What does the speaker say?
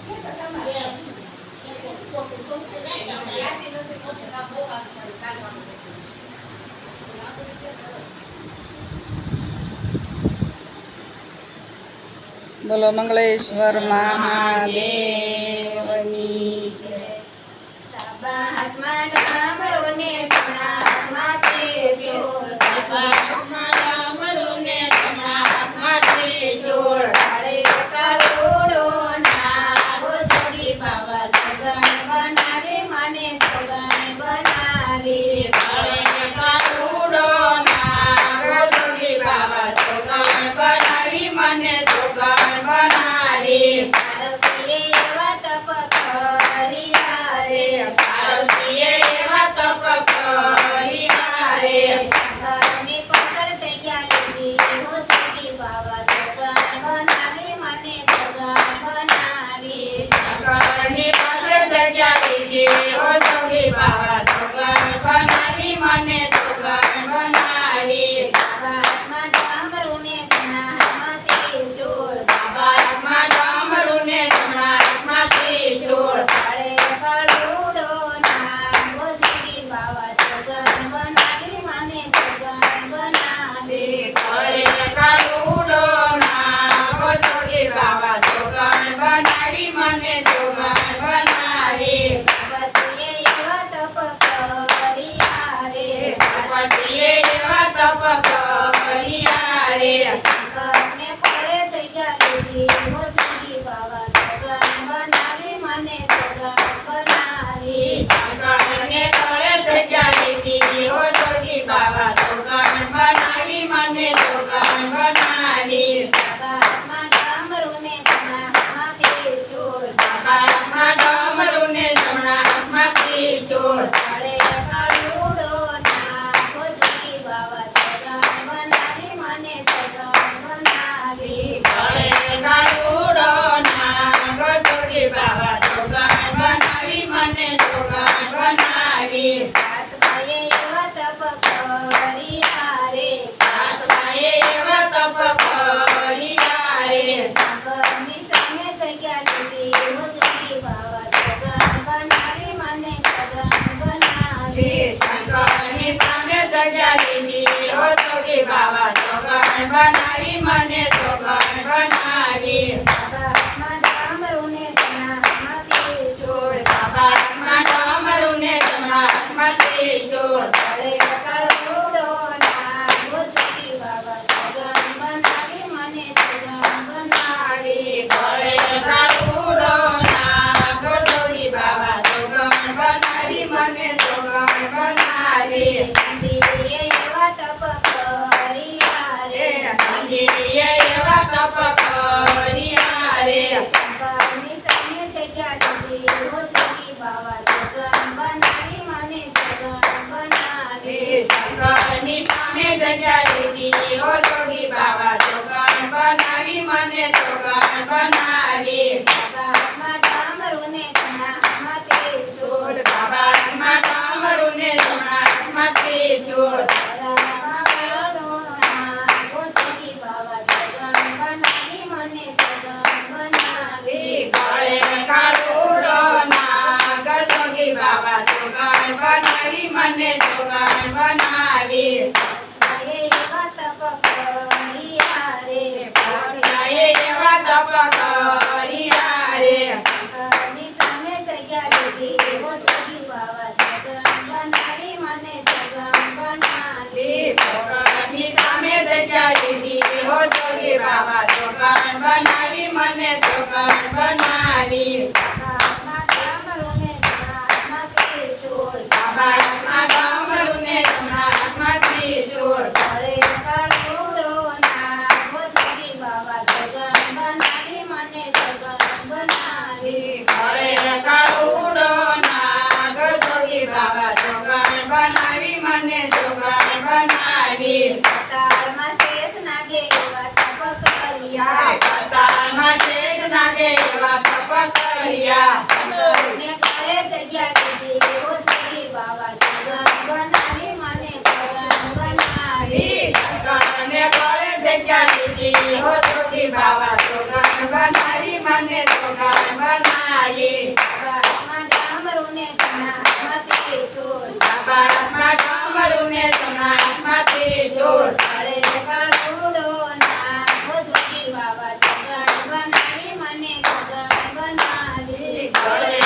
બોલો મંગળેશ્વર મહાદેવની જય. હાથમાં ડામરો ને જમણા હાથમાં ત્રિશૂળ, હાથમાં ડામરો ને જમણા હાથમાં ત્રિશૂળ, કાળે કાળુડો નાગો જોગી બાવા સગન બનાવી મને સગન બનાવી. કાળે કાળુડો નાગો જોગી બાવા સગન બનાવી મને સગન બનાવી. પાર્વતીએ એવા તપ કર્યા રે, પાર્વતીએ એવા તપ કર્યા રે, શંકરની પાછળ જગ્યા લીધી હો જોગી બાવા સગન બનાવી મને સગન બનાવી. શંકરની પાછળ જગ્યા લીધી હો જોગી બાવા સગન બનાવી મને સગન બનાવી. બાબામાં ડામરું ને જમણા હાથમાં ત્રિશૂળ, બાબામાં ડામરું ને જમણા હાથમાં ત્રિશૂળ, કાળે કાળુડો નાગો જોગી બાવા સગન બનાવી મને સગન બનાવી. કાળે કાળુડો નાગો જોગી બાવા સગન બનાવી મને સગન બનાવી. પાર્વતીએ એવા તપ કર્યા રે, પાર્વતીએ એવા તપ કર્યા રે, શંકરને પડે જગ્યા લીધી હો જોગી બાવા સગન બનાવી મને સગન બનાવી. શંકરને પડે જગ્યા લીધી હો જોગી બાવા સગન બનાવી મને સગન બનાવી. બાબામાં ડામરું ને જમણા હાથમાં ત્રિશૂળ, બાબામાં ડામરું ને જમણા હાથમાં ત્રિશૂળ, કાળે કાળુડો નાગો જોગી બાવા સગન બનાવી મને સગન બનાવી. કાળે કાળુડો નાગો જોગી બાવા સગન બનાવી મને સગન બનાવી. કાસબાએ એવા તપ કર્યા રે, કાસબાએ એવા તપ કર્યા રે, શંકરની સામે જગ્યા લીધી હો જોગી બાવા સગન બનાવી મને સગન બનાવી. શંકરની સામે જગ્યા લીધી હો જોગી બાવા સગન બનાવી મને સગન બનાવી. બાબામાં ડામરું ને જમણા હાથમાં ત્રિશૂળ, બાબામાં ડામરું ને જમણા હાથમાં ત્રિશૂળ, કાળે કાળુડો નાગો જોગી બાવા સગન બનાવી મને સગન બનાવી. કાળે કાળુડો નાગો જોગી બાવા સગન બનાવી મને સગન બનાવી. મંદિરે એવા તપ કર્યા રે, મંદિરે એવા તપ કર્યા રે, શંકરની સામે જગ્યા લીધી હો જોગી બાવા સગન બનાવી મને સગન બનાવી. શંકરની સામે જગ્યા લીધી હો જોગી બાવા સગન બનાવી મને સગન બનાવી. બાબામાં ડામરું ને જમણા હાથમાં ત્રિશૂળ, બાબામાં ડામરું ને જમણા હાથમાં ત્રિશૂળ, કાળામાં કાળો નાગો જોગી બાવા સગન બનાવી મને સગન બનાવી. કાળે કાળુડો નાગ જોગી બાવા સગન બનાવી મને સગન બનાવી. પાર્વતીએ એવા તપ કર્યા રે, પાર્વતીએ એવા તપ કર્યા રે, શંકરની સામે જગ્યા લીધી હો જોગી બાવા સગન બનાવી મને સગન બનાવી. શંકરની સામે જગ્યા લીધી હો જોગી બાવા સગન બનાવી મને સગન બનાવી. બાબામાં ડામરું ને જમણા હાથમાં ત્રિશૂળ, બાબામાં ડામરું ને જમણા હાથમાં ત્રિશૂળ, કાળે કાળુડો નાગો જોગી બાવા સગન બનાવી મને સગન બનાવી. કાળે કાળુડો નાગો જોગી બાવા સગન બનાવી મને સગન બનાવી. પાતાળમાં શેષ નાગે એવા તપ કર્યા, પાતાળમાં શેષ નાગે એવા તપ કર્યા, શંકરને કાળે જગ્યા લીધી હો જોગી બાવા સગન બનાવી મને સગન બનાવી. શંકરને કાળે જગ્યા લીધી હો જોગી બાવા સગન બનાવી મને સગન બનાવી. બનાવી બાળકમાં ડામરું ને ચણા હાથમાં ત્રિશૂળ બાળકમાં ડામરું ને ચણા હાથમાં ત્રિશૂળ તારે કાળુડો ના ભજુકી બાબા જગણ બનાવી મને જગણ બનાવી ગળે